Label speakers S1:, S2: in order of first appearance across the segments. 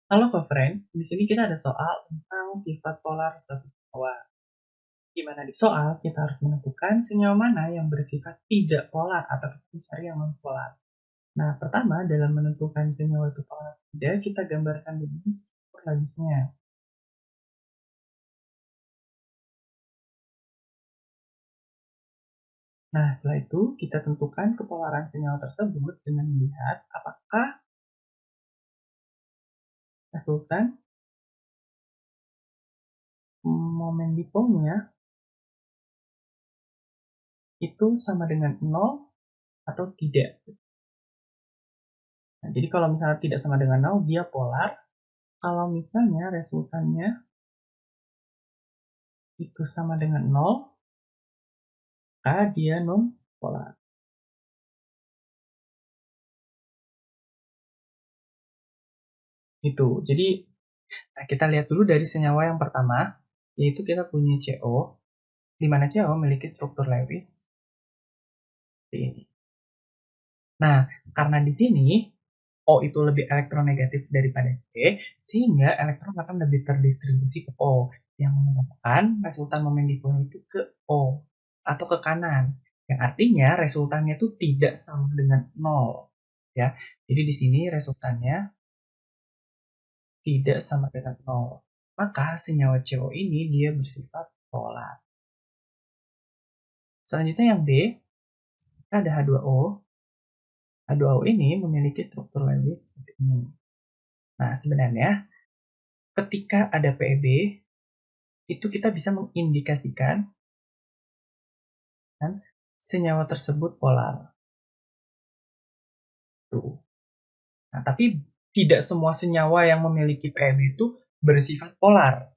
S1: Halo Friends, di sini kita ada soal tentang sifat polar suatu senyawa. Di mana di soal kita harus menentukan senyawa mana yang bersifat tidak polar atau kita mencari yang non polar. Nah, pertama dalam menentukan senyawa itu polar atau tidak, kita gambarkan dulu struktur labisnya. Nah, setelah itu kita tentukan kepolaran senyawa tersebut dengan melihat apakah resultan momen dipolnya itu sama dengan 0 atau tidak. Nah, jadi kalau misalnya tidak sama dengan 0, dia polar. Kalau misalnya resultannya itu sama dengan 0, maka dia non polar. Itu. Jadi kita lihat dulu dari senyawa yang pertama, yaitu kita punya CO, di mana CO memiliki struktur Lewis seperti ini. Nah, karena di sini O itu lebih elektronegatif daripada C, sehingga elektron akan lebih terdistribusi ke O, yang menyebabkan resultan momen dipolnya itu ke O, atau ke kanan. Yang artinya resultannya itu tidak sama dengan 0. Ya. Jadi di sini resultannya tidak sama dengan 0. Maka senyawa CO ini dia bersifat polar. Selanjutnya yang D, ada H2O. H2O ini memiliki struktur Lewis seperti ini. Nah, sebenarnya ketika ada PEB, itu kita bisa mengindikasikan kan, senyawa tersebut polar. Tuh. Nah, tapi tidak semua senyawa yang memiliki PEB itu bersifat polar.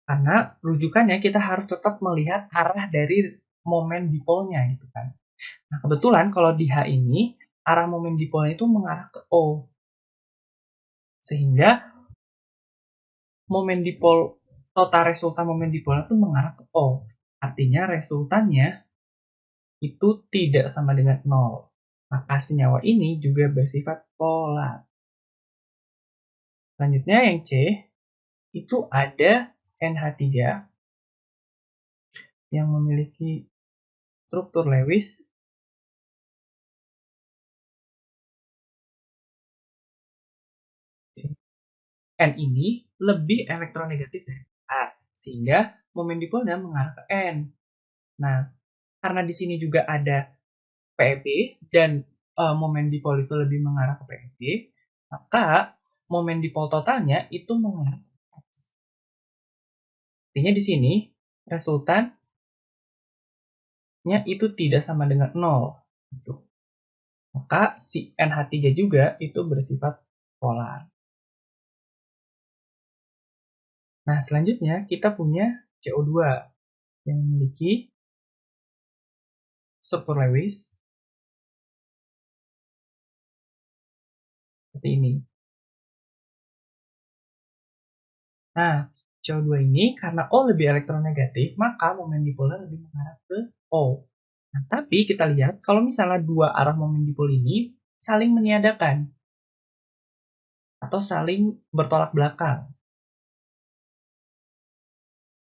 S1: Karena rujukannya kita harus tetap melihat arah dari momen dipolnya gitu kan. Nah, kebetulan kalau di H ini arah momen dipolnya itu mengarah ke O. Sehingga momen dipol total resultan momen dipolnya itu mengarah ke O. Artinya resultannya itu tidak sama dengan 0. Maka senyawa ini juga bersifat polar. Selanjutnya yang C, itu ada NH3 yang memiliki struktur Lewis N ini lebih elektronegatif dari A, sehingga momen dipolnya mengarah ke N. Nah, karena di sini juga ada PEB dan momen dipol itu lebih mengarah ke PEB, maka momen dipol totalnya itu mengarah ke X. Artinya di sini resultannya itu tidak sama dengan 0. Gitu. Maka si NH3 juga itu bersifat polar. Nah, selanjutnya kita punya CO2 yang memiliki struktur Lewis seperti ini. Nah, CO2 ini karena O lebih elektronegatif, maka momen dipolnya lebih mengarah ke O. Nah, tapi kita lihat kalau misalnya dua arah momen dipol ini saling meniadakan atau saling bertolak belakang.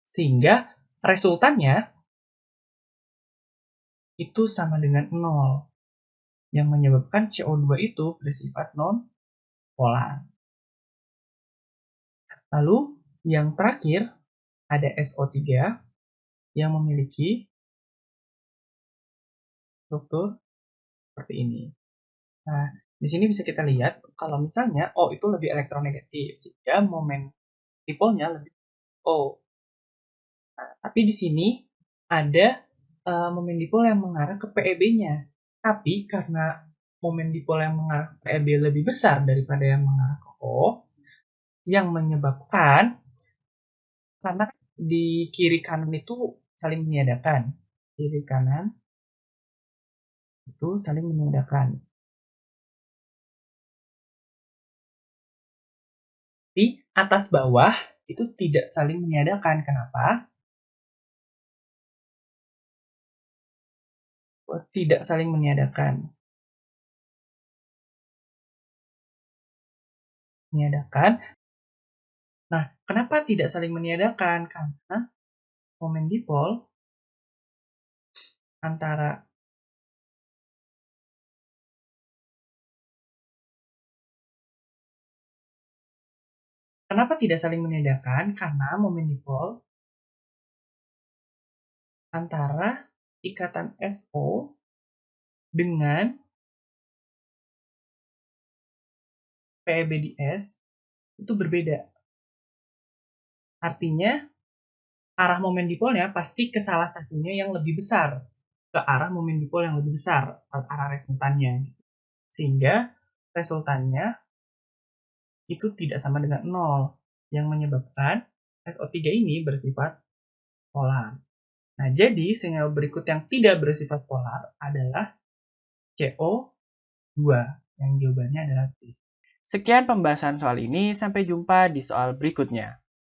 S1: Sehingga resultannya itu sama dengan 0 yang menyebabkan CO2 itu bersifat non-polar. Lalu yang terakhir ada SO3 yang memiliki struktur seperti ini. Nah, di sini bisa kita lihat kalau misalnya O itu lebih elektronegatif sehingga momen dipolnya lebih O. Nah, tapi di sini ada momen dipol yang mengarah ke PEB-nya. Tapi karena momen dipol yang mengarah ke PEB lebih besar daripada yang mengarah ke O, yang menyebabkan karena di kiri kanan itu saling meniadakan. Kiri kanan itu saling meniadakan. Di atas bawah itu tidak saling meniadakan. Kenapa? Tidak saling meniadakan. meniadakan. Nah, kenapa tidak saling meniadakan? Karena momen dipol antara Kenapa tidak saling meniadakan? Karena momen dipol antara ikatan SO dengan PeBDS itu berbeda. Artinya, arah momen dipolnya pasti ke salah satunya yang lebih besar, ke arah momen dipol yang lebih besar, arah resultannya. Sehingga resultannya itu tidak sama dengan 0, yang menyebabkan SO3 ini bersifat polar. Nah, jadi senyawa berikut yang tidak bersifat polar adalah CO2, yang jawabannya adalah B. Sekian pembahasan soal ini, sampai jumpa di soal berikutnya.